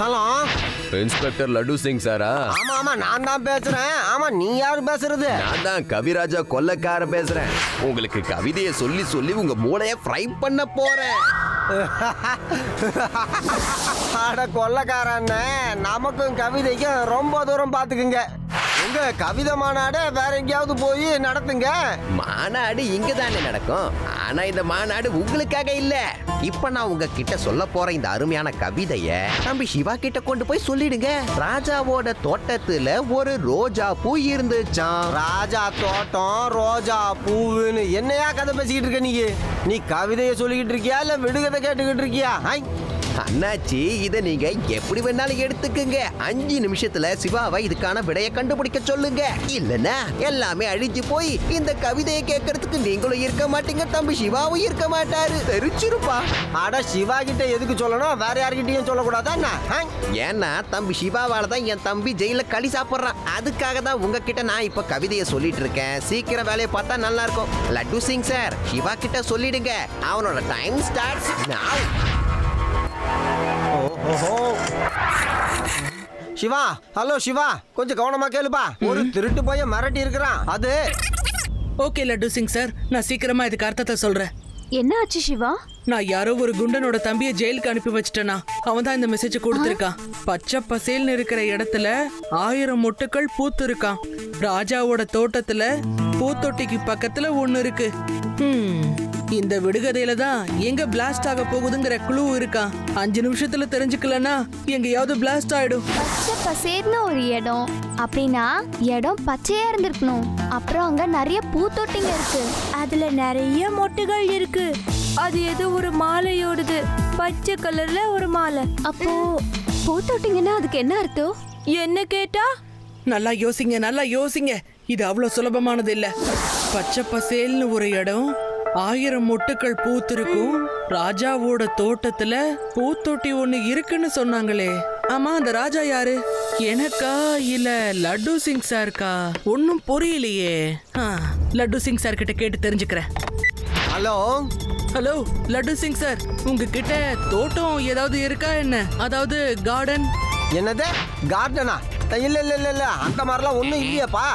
Hello, inspector laddu Singh சாரா? ஆமா ஆமா நான் தான் பேசுறேன். ஆமா, நீ யாரு பேசுறது? நான் தான் கவிராஜா கொல்லக்கார பேசுறேன். உங்களுக்கு கவிதையை சொல்லி சொல்லி உங்க மூளைய ஃப்ரை பண்ண போறேன். அட கொல்லக்காரன், நமக்கும் கவிதைக்கும் ரொம்ப தூரம் பாத்துக்குங்க. உங்க கவிதை மாநாடு வேற எங்கேயாவது போய் நடத்துங்க. மாநாடு இங்க தானே நடக்கும். ஆனா இந்த மாநாடு உங்களுக்காக இல்ல. இப்ப நான் உங்க கிட்ட சொல்ல போற இந்த அருமையான கவிதைய நம்ம சிவா கிட்ட கொண்டு போய் சொல்லிடுங்க. ராஜாவோட தோட்டத்துல ஒரு ரோஜா பூ இருந்துச்சாம். ராஜா தோட்டம் ரோஜா பூவுன்னு என்னையா கதை பேசிக்கிட்டு இருக்க? நீ கவிதைய சொல்லிக்கிட்டு இருக்கியா இல்ல விடுகதை கேட்டுக்கிட்டு இருக்கியா? அண்ணாச்சி, இதை நீங்க எப்படி வேணாலும் எடுத்துக்குங்க. 5 நிமிஷத்துல சிவாவை இதுக்கான விடையை கண்டுபிடிக்க சொல்லுங்க. இல்லன்னா எல்லாமே அழிஞ்சு போய் இந்த கவிதையை கேட்கறதுக்கு நீங்களும் இருக்க மாட்டீங்க, தம்பி சிவாவும் இருக்க மாட்டாரு. தெரிச்சிருப்பா. அட, சிவா கிட்ட எதுக்கு சொல்லணும்? வேற யார்கிட்டயும் சொல்லக்கூடாதா? ஏன்னா தம்பி சிவாவால தான் என் தம்பி ஜெயில களி சாப்பிடுறான். அதுக்காக தான் உங்ககிட்ட நான் இப்ப கவிதையை சொல்லிட்டு இருக்கேன். சீக்கிரம் வேலையை பார்த்தா நல்லா இருக்கும். லட்டு சிங் சார், சிவா கிட்ட சொல்லிடுங்க. அவனோட டைம் ஸ்டார்ட்ஸ் நவ. ஓஹோ, சிவா. ஹலோ சிவா, கொஞ்சம் கவனமா கேளுப்பா. ஒரு திருட்டு போய் மிரட்டி இருக்கிறான். அது ஓகே லட்டு சிங் சார், நான் சீக்கிரமா இதுக்கு அர்த்தத்தை சொல்றேன். என்ன ஆச்சு சிவா? நான் யாரோ ஒரு குண்டனோட தம்பியை ஜெயிலுக்கு அனுப்பி வச்சிட்டேனா. அவன் தான் இந்த மெசேஜ் கொடுத்திருக்கான். பச்சை பசேல்னு இருக்கிற இடத்துல 1000 மொட்டுக்கள் பூத்து இருக்கான். ராஜாவோட தோட்டத்துல பூத்தொட்டிக்கு பக்கத்துல ஒண்ணு இருக்கு. இந்த விடுகதையில தான் எங்க பிளாஸ்ட் ஆக போகுதுங்கிற க்ளூ இருக்கான். 5 நிமிஷத்துல தெரிஞ்சுக்கலன்னா எங்கேயாவது பிளாஸ்ட் ஆயிடும். பச்சை பசேர்னு ஒரு இடம் அப்படின்னா இடம் பச்சையா இருந்திருக்கணும். அப்புறம் அங்க நிறைய பூத்தொட்டிங்க இருக்கு. அதுல நிறைய மொட்டுகள் இருக்கு. அது ஏதோ ஒரு மாலையோடுது, பச்சை கலர்ல ஒரு மாலை. அப்போ பூத்தொட்டிங்கன்னா அதுக்கு என்ன அர்த்தம்? என்ன கேட்டா? நல்லா யோசிங்க, நல்லா யோசிங்க. இது அவ்வளவு சுலபமானது இல்ல. பச்சை பசேல்னு ஒரு இடம், 1000 மொட்டுக்கள் பூத்திருக்கும். ராஜாவோட தோட்டத்துல பூத்தொட்டி ஒண்ணு இருக்குன்னு சொன்னாங்களே. ஆமா, அந்த ராஜா யாரு? எனக்கா இல்ல லட்டு சிங் சாருக்கா? ஒன்னும் புரியலையே. லட்டு சிங் சார் கிட்ட கேட்டு தெரிஞ்சுக்கிறேன். Hello hello laddu Singh sir, உங்ககிட்ட தோட்டம் ஏதாவது இருக்கா என்ன? அதாவது கார்டன். என்னது கார்டனா? இல்ல இல்ல இல்ல இல்ல, அந்த மாதிரிலாம் ஒண்ணும் இல்லையாப்பா.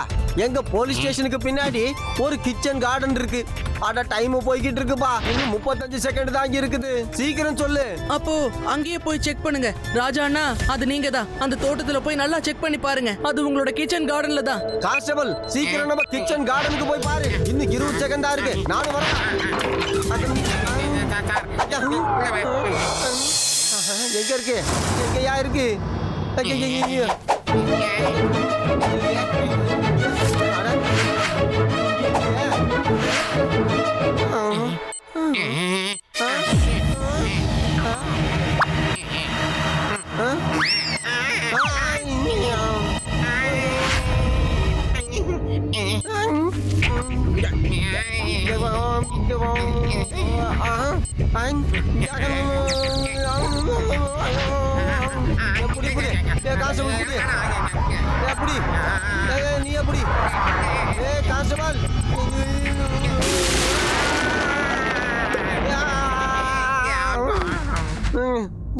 எங்க போலீஸ் ஸ்டேஷனுக்கு பின்னாடி ஒரு கிச்சன் கார்டன் இருக்கு. அட, டைம் போய்கிட்டு இருக்குப்பா. இன்னும் 35 செகண்ட் தான் இருக்குது. சீக்கிரம் சொல்லு. அப்போ அங்கேயே போய் செக் பண்ணுங்க. ராஜாண்ணா, அது நீங்க தான். அந்த தோட்டத்துல போய் நல்லா செக் பண்ணி பாருங்க. அது உங்களோட கிச்சன் கார்டன்ல தான். கான்ஸ்டபிள், சீக்கிரம் நம்ம கிச்சன் கார்டனுக்கு போய் பாரு. இன்னும் 20 செகண்ட் தான் இருக்கு. நானும் வரேன். எங்க இருக்கு? எங்கயா இருக்கு? நீ எப்படி? Constable,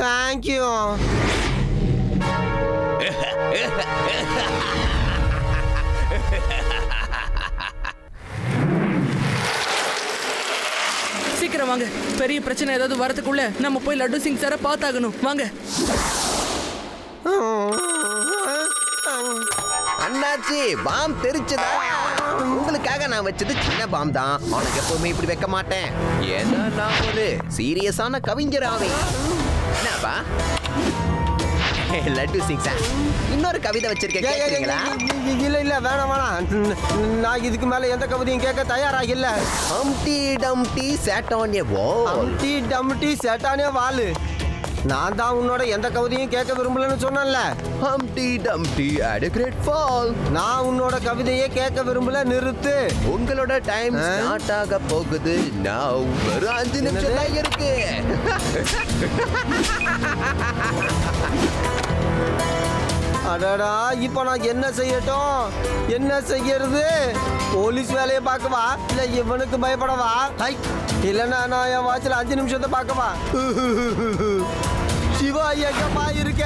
thank you. சீக்கிரம் வாங்க. பெரிய பிரச்சனை ஏதாவது வரதுக்குள்ள நம்ம போய் லட்டு சிங் சாரை பார்த்தாகணும். வாங்க. அண்ணாச்சி, பாம் தெரிச்சதா? உங்களுக்காக நான் வச்சது சின்ன பாம் தான். உனக்கு எப்பவுமே இப்படி வைக்க மாட்டேன். ஏன்னா நான் ஒரு சீரியஸான கவிஞராவே. என்னப்பா லட்டு சிங் சார், இன்னொரு கவிதை வச்சிருக்கேன், கேக்குறீங்களா? இல்ல இல்ல, வேணாம் வேணாம். நான் இதுக்கு மேல எந்த கவிதையும் கேட்க தயாராக இல்ல. ஹம்டி டம்டி sat on a wall. ஹம்டி டம்டி sat on a wall. நான் தான் உன்னோட எந்த கவிதையும் கேட்க விரும்பலன்னு சொன்னேன்ல. ஹம்டி டம்டி had a great fall. நான் உன்னோட கவிதையே கேட்க விரும்பல, நிறுத்து. உங்களோட டைம் ஸ்டார்ட் ஆக போகுது. now வெறும் 5 நிமிஷம் தான் இருக்கு. அடடா, இப்போ நான் என்ன செய்யட்டும்? என்ன செய்யறது? போலீஸ் வேலையை பார்க்கவா இல்ல இவனுக்கு பயப்படவா? இல்லைன்னா நான் என் வாட்சில் 5 நிமிஷத்தை பார்க்கவா? சிவா, எங்கப்பா இருக்க?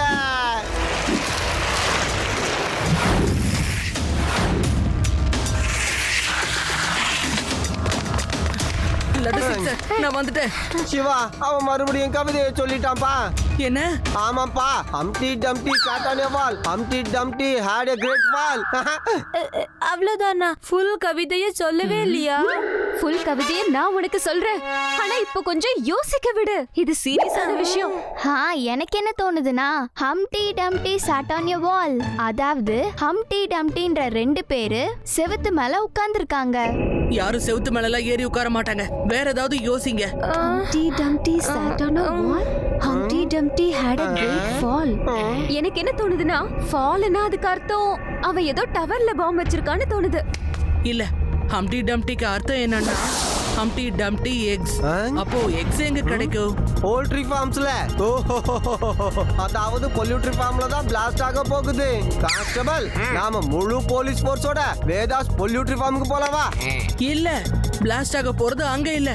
லட்டு சிக்ஸர், நான் வந்துட்டேன். சிவா, அவன் மறுபடியும் கவிதையை சொல்லிட்டான்பா. என்ன? ஆமாப்பா, ஹம்டி டம்டி sat on a wall. Humpty Dumpty had a great fall. அவ்வளவுதானா? ஃபுல் கவிதைய சொல்லவே இல்லையா? ஃபுல் கவிதையை நான் உனக்கு சொல்றேன். ஆனா இப்போ கொஞ்சம் யோசிக்க விடு. இது சீரியஸான விஷயம். எனக்கு என்ன தோணுதுன்னா, ஹம்டி டம்டி sat on a wall. அதாவது ஹம்டி டம்டின்ற 2 பேரு செவுத்து மேல உட்கார்ந்திருக்காங்க. யாரும் செவுத்து மேல ஏறி உட்கார மாட்டாங்க. வேற ஏதாவது யோசிங்க. Humpty Dumpty sat on a wall. Humpty Dumpty had a great fall. எனக்கு என்ன தோணுதுன்னா, ஃபால்னா அதுக்கு அர்த்தம் அவன் ஏதோ டவர்ல பாம்பு வச்சிருக்கான்னு தோணுது. இல்ல, ஹம்டி டம்டிக்கு அர்த்தம் என்னன்னா ஹம்டி டம்டி எக்ஸ். அப்போ எக்ஸ் எங்க கிடைக்கும்? போல்ட்ரி ஃபார்ம்ஸ்ல. அதாவது பொல்யூட்ரி ஃபார்ம்ல தான் பிளாஸ்ட் ஆக போகுது. கான்ஸ்டபிள், நாம முழு போலீஸ் போர்ஸோட வேதாஸ் பொல்யூட்ரி ஃபார்முக்கு போலாவா? இல்ல, பிளாஸ்ட் ஆக போறது அங்க இல்ல.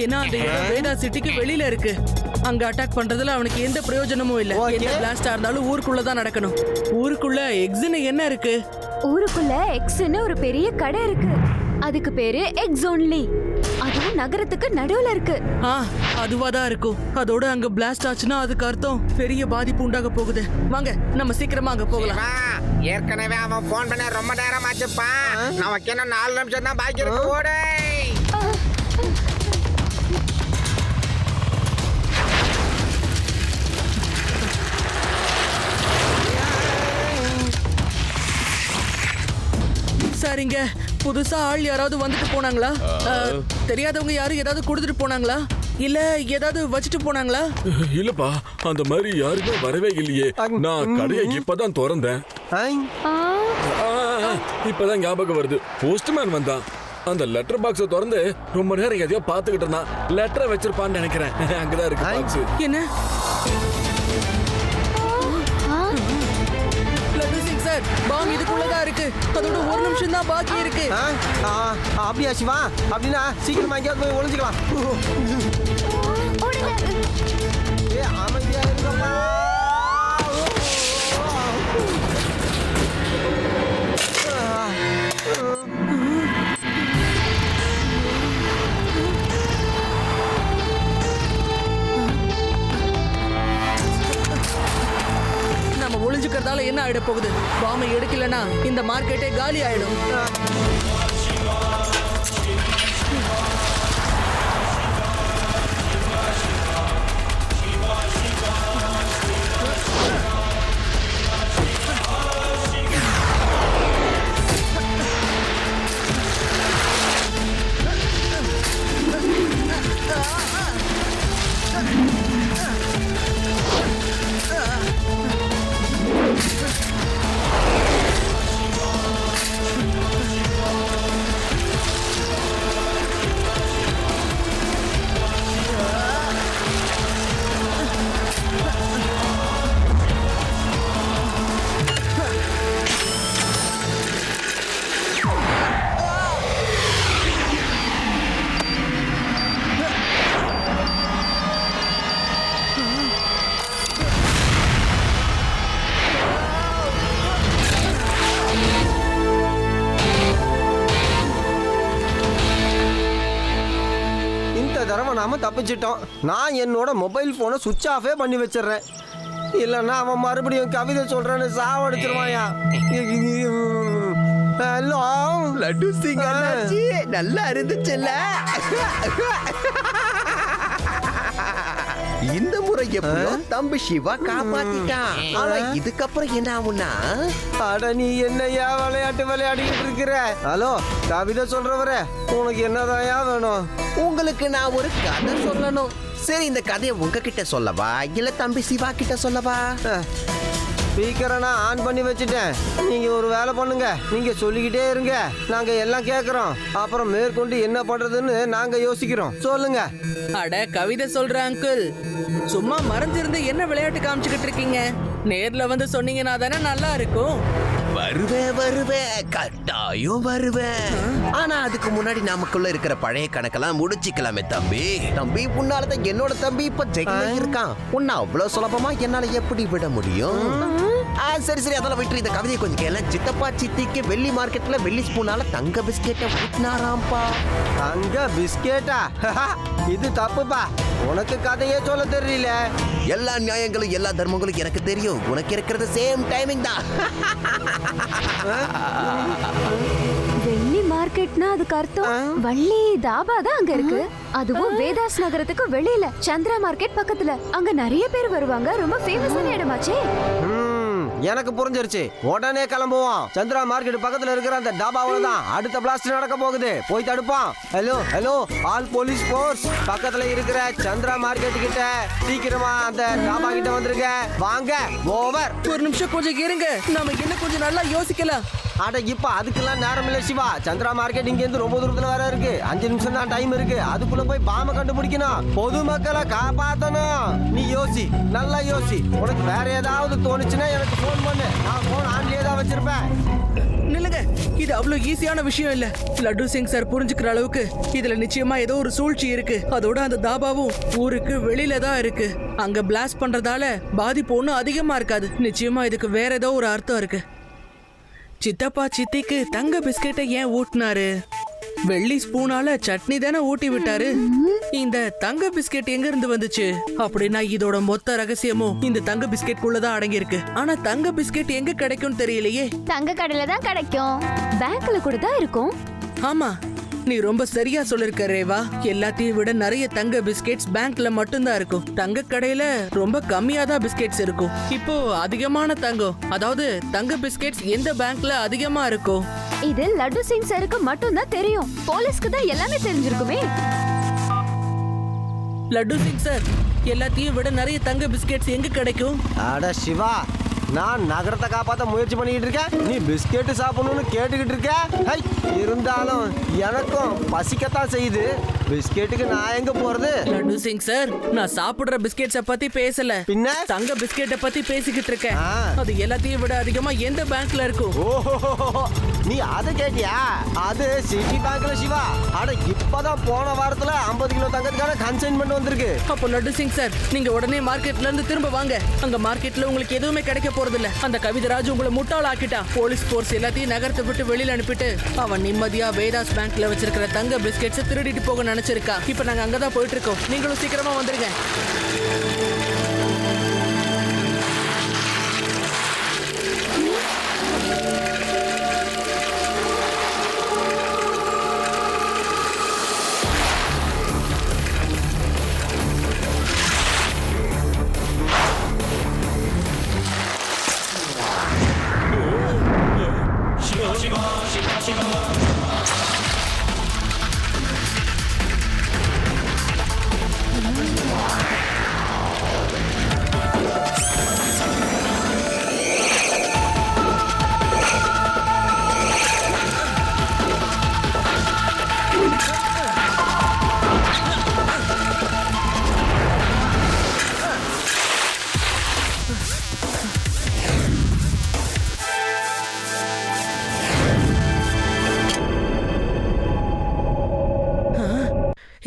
ஏன்னா அந்த இடம் வேதா சிட்டிக்கு வெளியில இருக்கு. அங்க அட்டாக் பண்றதுல அவனுக்கு எந்த பிரயோஜனமும் இல்ல. எந்த பிளாஸ்டா இருந்தாலும் ஊருக்குள்ள தான் நடக்கணும். ஊருக்குள்ள எக்ஸ்னு என்ன இருக்கு? ஊருக்குள்ள எக்ஸ்னு ஒரு பெரிய கடை இருக்கு. அதுக்கு பேரு எக்ஸ் ஒன்லி. அதுவும் நகரத்துக்கு நடுவுல இருக்கு. அதுவா தான் இருக்கும். அதோட அங்க பிளாஸ்ட் ஆச்சுன்னா அதுக்கு அர்த்தம் பெரிய பாதிப்பு உண்டாக போகுது. வாங்க, நம்ம சீக்கிரமா அங்க போகலாம். ஏற்கனவே அவன் போன் பண்ண ரொம்ப நேரம் ஆச்சுப்பா. நமக்கு என்ன 4 நிமிஷம் தான் பாக்கி இருக்கு. ஓடே. சரிங்க, புதுசா ஆள் யாராவது வந்துட்டு போனாங்களா? தெரியாதவங்க யாரும் ஏதாவது கொடுத்துட்டு போனாங்களா? இல்ல ஏதாவது வச்சுட்டு போனாங்களா? இல்லப்பா, அந்த மாதிரி யாருமே வரவே இல்லையே. நான் கடையை இப்பதான் திறந்தேன். இப்பதான் ஞாபகம் வருது, போஸ்ட்மேன் வந்தான். அந்த லெட்டர் பாக்ஸ திறந்து ரொம்ப நேரம் எதையோ பாத்துக்கிட்டு இருந்தான். லெட்டரை வச்சிருப்பான்னு நினைக்கிறேன். அங்கதான் இருக்கு பாக்ஸ். என்ன? பாம் இதுக்குள்ளதான் இருக்கு. அதோட 1 நிமிஷம் தான் பாக்கி இருக்கு. அப்படியா சிவா? அப்படின்னா சீக்கிரமா எங்கேயாவது போய் ஒளிஞ்சுக்கலாம். அமைதியா இருக்கப்பா. நம்ம ஒளிஞ்சுக்கிறதால என்ன ஆயிட போகுது? பாம்பை எடுக்கலனா இந்த மார்க்கெட்டே காலி ஆயிடும். நாம தப்பிச்சிட்டோம். நான் என்னோட மொபைல் போனை சுவிட்ச் ஆஃபே பண்ணி வச்சிடுறேன். இல்லைன்னா அவன் மறுபடியும் கவிதை சொல்றேன்னு சாவடிச்சிருவாயா. ஹலோ லட்டு சிங் அண்ணாச்சி, நல்லா இருந்துச்சுல்ல? இந்த முறை எப்படியோ தம்பி சிவா காப்பாத்திட்டான். ஆனா இதுக்கப்புறம் என்ன ஆகும்னா, அட நீ என்னையா விளையாட்டு விளையாடிக்கிட்டு இருக்கிற? ஹலோ கவிதை சொல்றவரே, உனக்கு என்னதாயா வேணும்? உங்களுக்கு நான் ஒரு கதை சொல்லணும். சரி, இந்த கதையை உங்ககிட்ட சொல்லவா இல்ல தம்பி சிவா கிட்ட சொல்லவா? ஸ்பீக்கரை நான் ஆன் பண்ணி வச்சுட்டேன். நீங்க ஒரு வேலை பண்ணுங்க, நீங்க சொல்லிக்கிட்டே இருங்க, நாங்க எல்லாம் கேட்கறோம். அப்புறம் மேற்கொண்டு என்ன பண்றதுன்னு நாங்க யோசிக்கிறோம். சொல்லுங்க. அட கவிதை சொல்ற அங்கிள், சும்மா மறைஞ்சிருந்து என்ன விளையாட்டு காமிச்சுக்கிட்டு இருக்கீங்க? நேர்ல வந்து சொன்னீங்கன்னா தானே நல்லா இருக்கும். வருவேன் கட்டாயம் வருவேன். ஆனா அதுக்கு முன்னாடி நமக்குள்ள இருக்கிற பழைய கணக்கெல்லாம் முடிச்சுக்கலாமே தம்பி. தம்பி உன்னாலதான் என்னோட தம்பி இப்ப ஜெயில இருக்கான். உன்னை அவ்வளவு சுலபமா என்னால எப்படி விட முடியும்? சரி அதெல்லாம் விட்டு இந்த கவிதையை கொஞ்சம் கேள. சித்தப்பா சித்திக்கு வெள்ளி மார்க்கெட்ல வெள்ளி ஸ்பூனால தங்க பிஸ்கெட்டை ஊட்டினாராம்பா. தங்க பிஸ்கெட்டா? இது தப்புப்பா. உனக்கு கதையே சொல்ல தெரியல. எல்லா நியாயங்களும் எல்லா தர்மங்களும் எனக்கு தெரியும். உனக்கு இருக்கிறது சேம் டைமிங் தான். வெள்ளி மார்க்கெட்னா அதுக்கு அர்த்தம் வள்ளி தாபா தான் அங்க இருக்கு. அதுவும் வேதாஸ் நகரத்துக்கு வெளியில சந்திரா மார்க்கெட் பக்கத்துல. அங்க நிறைய பேர் வருவாங்க. ரொம்ப ஃபேமஸான இடமாச்சே. எனக்கு புரிஞ்சிருச்சு. உடனே கிளம்புவோம். சந்திரா மார்க்கெட் பக்கத்துல இருக்கிற அந்த டாபாவுல தான் அடுத்த பிளாஸ்ட் நடக்க போகுது. போய் தடுப்போம். ஹலோ ஆல் போலீஸ் போர்ஸ் பக்கத்துல இருக்கிற சந்திரா மார்க்கெட் கிட்ட சீக்கிரமா அந்த டாபா கிட்ட வந்துருங்க. வாங்க. ஓவர். ஒரு நிமிஷம் கொஞ்சம் இருங்க, நாம என்ன கொஞ்சம் நல்லா யோசிக்கலாம். அட இப்ப அதுக்கெல்லாம் நேரம் இல்ல சிவா. சந்திரா மார்க்கெட் இங்க இருந்து ரொம்ப தூரத்துல வேற இருக்கு. 5 நிமிஷம் தான் டைம் இருக்கு. அதுக்குள்ள போய் பாம கண்டுபிடிக்கணும். பொதுமக்களை காப்பாத்தணும். நீ யோசி, நல்லா யோசி. உனக்கு வேற ஏதாவது தோணுச்சுன்னா எனக்கு போன் பண்ணு. நான் போன் ஆன்லயே தான் வச்சிருப்பேன். நில்லுங்க, இது அவ்வளவு ஈஸியான விஷயம் இல்ல. லட்டு சிங் சார் புரிஞ்சுக்கிற அளவுக்கு இதுல நிச்சயமா ஏதோ ஒரு சூழ்ச்சி இருக்கு. அதோட அந்த தாபாவும் ஊருக்கு வெளியில தான் இருக்கு. அங்க பிளாஸ்ட் பண்றதால பாதிப்பு ஒன்றும் அதிகமா இருக்காது. நிச்சயமா இதுக்கு வேற ஏதோ ஒரு அர்த்தம் இருக்கு. சித்தப்பா சித்திக்கு தங்க பிஸ்கெட்டை ஏன் ஊட்டினாரு? வெள்ளி ஸ்பூனால சட்னி தானே ஊட்டி விட்டாரு. இந்த தங்க பிஸ்கெட் எங்க இருந்து வந்துச்சு? அப்படின்னா இதோட மொத்த ரகசியமும் இந்த தங்க பிஸ்கெட்குள்ளதான் அடங்கி இருக்கு. ஆனா தங்க பிஸ்கெட் எங்க கிடைக்கும் தெரியலையே. தங்க கடையில தான் கிடைக்கும். பேங்க்ல கூட தான் இருக்கும். ஆமா, நீ ரொம்ப சரியா சொல்லிருக்க ரேவா. எல்லாத்தையும் விட நிறைய தங்க பிஸ்கெட்ஸ் பேங்க்ல மட்டும்தான் இருக்கும். தங்க கடையில ரொம்ப கம்மியா தான் பிஸ்கெட்ஸ் இருக்கும். இப்போ அதிகமான தங்கம், அதாவது தங்க பிஸ்கெட்ஸ் எந்த பேங்க்ல அதிகமா இருக்கும்? இது லட்டு சிங் சாருக்கு மட்டும் தான் தெரியும். போலீஸ்க்கு தான் எல்லாமே தெரிஞ்சிருக்குமே. லட்டு சிங் சார், எல்லாத்தையும் விட நிறைய தங்க பிஸ்கெட்ஸ் எங்க கிடைக்கும்? அட சிவா, நான் நகரத்தை காப்பாற்ற முயற்சி பண்ணிக்கிட்டு இருக்கேன். நீ பிஸ்கெட்டு சாப்பிடணும்னு கேட்டுக்கிட்டு இருக்க. ஹை, இருந்தாலும் எனக்கும் பசிக்கத்தான் செய்யுது. பிஸ்கெட்டுக்கு நான் எங்க போறது? லட்டு சிங் சார், நான் சாப்பிடுற பிஸ்கெட்ஸ பத்தி பேசல. பின்ன தங்க பிஸ்கெட்டை பத்தி பேசிக்கிட்டு இருக்கேன். அது எல்லாத்தையும் விட அதிகமா எந்த பேங்க்ல இருக்கும்? ஓஹோ, நீ அதை கேட்டியா? அது சிட்டி பேங்க்ல சிவா. அட இப்பதான் போன வாரத்துல 50 கிலோ தங்கத்துக்கான கன்சைன்மெண்ட் வந்திருக்கு. அப்போ லட்டு சிங் சார், நீங்க உடனே மார்க்கெட்ல இருந்து திரும்ப வாங்க. அங்க மார்க்கெட்ல உங்களுக்கு எதுவுமே கிடைக்க போறதில்ல. அந்த கவிதராஜ் உங்களை முட்டாள் ஆக்கிட்டான். போலீஸ் போர்ஸ் எல்லாத்தையும் நகரத்தை விட்டு வெளியில அனுப்பிட்டு அவன் நிம்மதியா வேதாஸ் பேங்க்ல வச்சிருக்கிற தங்க பிஸ்கெட்ஸை திருடிட்டு போக நினைச்சிருக்கா. இப்ப நாங்க அங்கதான் போயிட்டு இருக்கோம். நீங்களும் சீக்கிரமா வந்துருங்க.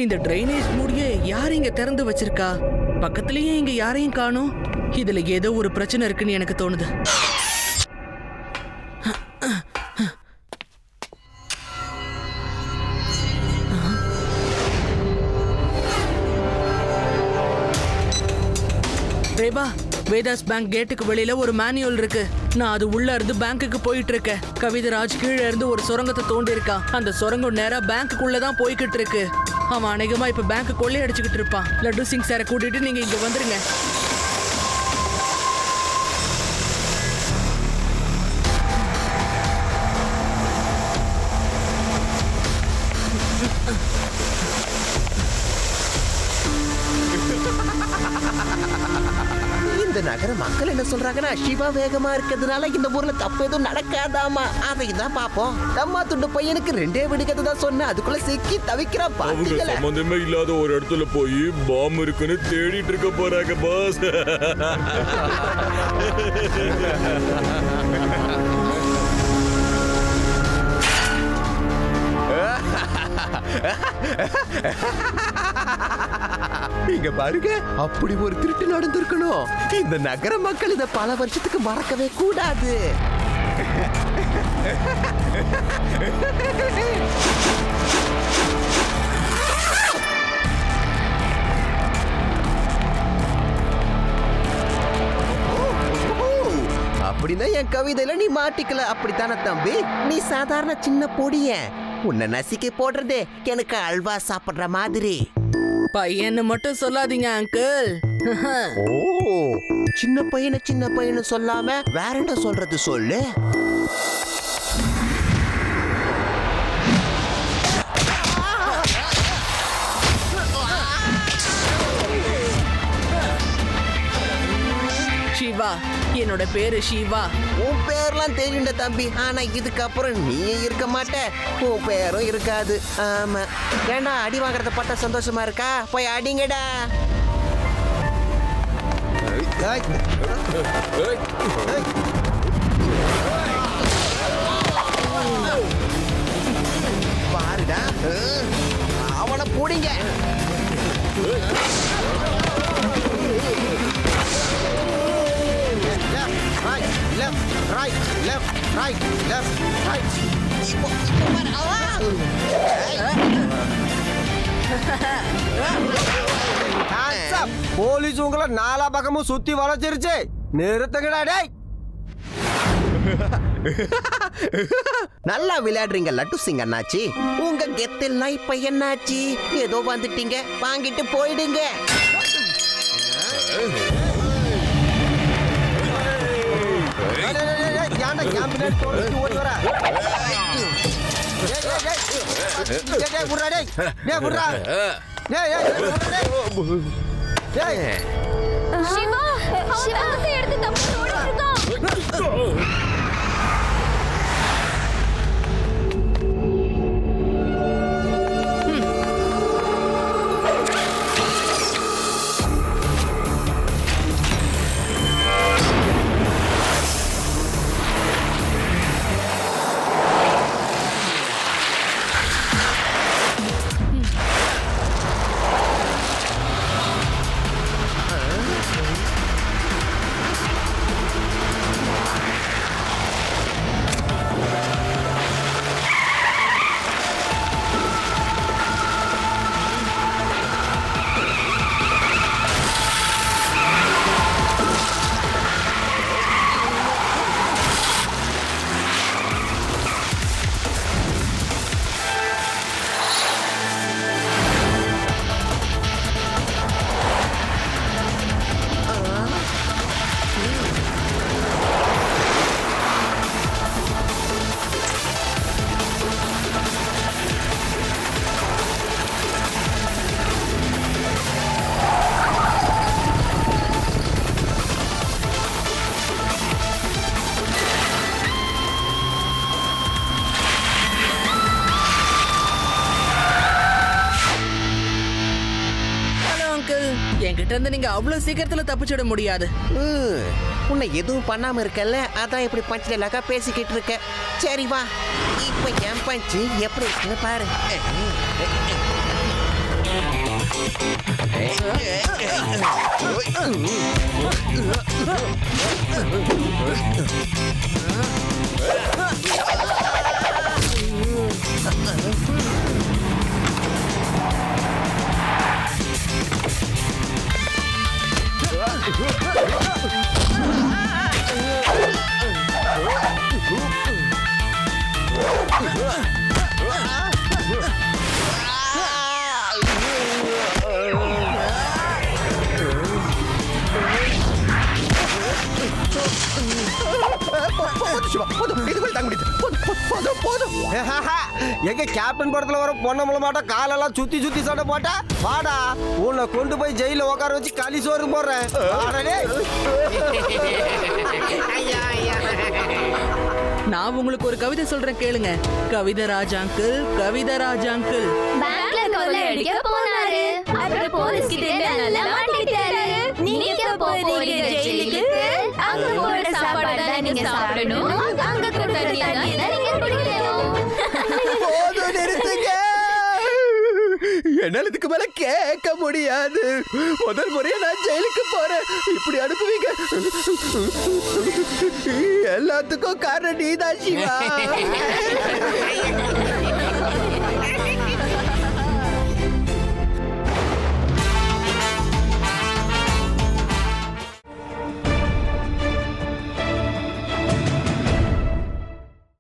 இந்த டிரைனேஜ் மூடிய யார் இங்க திறந்து வச்சிருக்கா? பக்கத்துலயே இங்க யாரையும் காணோம். இதுல ஏதோ ஒரு பிரச்சனை இருக்குன்னு எனக்கு தோணுது. ரேபா, வேதாஸ் பேங்க் கேட்டுக்கு வெளியில ஒரு மேனுவல் இருக்கு. நான் அது உள்ள இருந்து பேங்க்குக்கு போயிட்டு இருக்கேன். கவிதராஜ் கீழே இருந்து ஒரு சுரங்கத்தை தோண்டி இருக்கான். அந்த சுரங்கம் நேரா பேங்க்குள்ளதான் போய்கிட்டு இருக்கு. அவன் அநேகமா இப்ப பேங்க் கொள்ளை அடிச்சுக்கிட்டு இருப்பான். லட்டு சிங் சாரை கூட்டிட்டு நீங்க இங்க வந்துருங்க. இந்த நகர மக்கள் என்ன சொல்றாங்கன்னா, சிவா வேகமா இருக்கிறதுனால இந்த ஊர்ல தப்பு எதுவும் நடக்காதாமா. அதைதான் பாப்போம். அம்மா துண்டு பையனுக்கு 2 வெடிக்கத்தை தான் சொன்ன, அதுக்குள்ள சிக்கி தவிக்கிறா. அவங்க சம்பந்தமே இல்லாத ஒரு இடத்துல போய் பாம் இருக்குன்னு தேடிட்டு இருக்க போறாங்க பாஸ். இங்க பாருங்க, அப்படி ஒரு திருட்டு நடந்திருக்கணும். இந்த நகர மக்கள் இத பல வருஷத்துக்கு மறக்கவே கூடாது. அப்படின்னா என் கவிதையில நீ மாட்டிக்கல, அப்படித்தானே தம்பி? நீ சாதாரண சின்ன பொடிய, உன்னை நசுக்கி போடுறதே எனக்கு அல்வா சாப்பிடுற மாதிரி. பையன்னு மட்டும் சொல்லாதீங்க அங்கிள். ஓ, சின்ன பையனு சொல்லாம வேற என்ன சொல்றது சொல்லு. சிவா, என்னோட பேரு சிவா. உன் பேர்லாம் தெரியுண்ட தம்பி, ஆனா இதுக்கப்புறம் நீ இருக்க மாட்ட, உன் பேரும் இருக்காது. ஆமா, ஏண்டா அடி வாங்குறத பார்த்தா சந்தோஷமா இருக்கா? போய் அடிங்கடா. பாருடா, அவனை புடிங்க. போலீஸ் உங்களை நாலா பக்கமும் சுத்தி வளைச்சிருச்சு. நிறுத்துங்கடா டேய். நல்லா விளையாடுறீங்க லட்டு சிங் அண்ணாச்சி. உங்க கெத்தெல்லாம் இப்ப என்னாச்சு? ஏதோ வந்துட்டீங்க, வாங்கிட்டு போயிடுங்க. சிவா, சிவத்தை எடுத்து தப்பு ஓடிட்டு இருக்கான். என்கிட்ட இருந்து நீங்க அவ்வளவு சீக்கிரத்துல தப்பிச்சிட முடியாது. உன்னை எதுவும் பண்ணாம இருக்கல, அதான் இப்படி பஞ்ச் டைலாக்கா பேசிக்கிட்டு இருக்க. சரி வா, இப்ப என் பஞ்சு எப்படி இருக்குன்னு பாரு. எங்க கேப்டன் படத்துல வர பொண்ணு மாட்டா காலெல்லாம் சுத்தி சுத்தி சண்டை போட்டா வாடா, உன்னை கொண்டு போய் ஜெயில உட்கார வச்சு களி சோறு போடுறேன். நான் உங்களுக்கு ஒரு கவிதை சொல்றேன் கேளுங்க. கவிதராஜ் அங்கிள், கவிதராஜ் அங்கிள் பேங்க்ல கொள்ளை அடிக்க போனாரு. அப்புறம் போலீஸ் கிட்ட நல்லா மாட்டிட்டாரு. நீங்க போறீங்க ஜெயிலுக்கு. அங்க போற சாப்பாடு தான் நீங்க சாப்பிடணும். அங்க கொடுத்த தண்ணி தான் நீங்க குடிக்கணும். போதும், நிறுத்துங்க. என்னால இதுக்கு மேல கேட்க முடியாது. முதல் முறையா நான் ஜெயிலுக்கு போறேன். இப்படி அனுப்புவீங்க? எல்லாத்துக்கும் காரணம் நீதான் சிவா.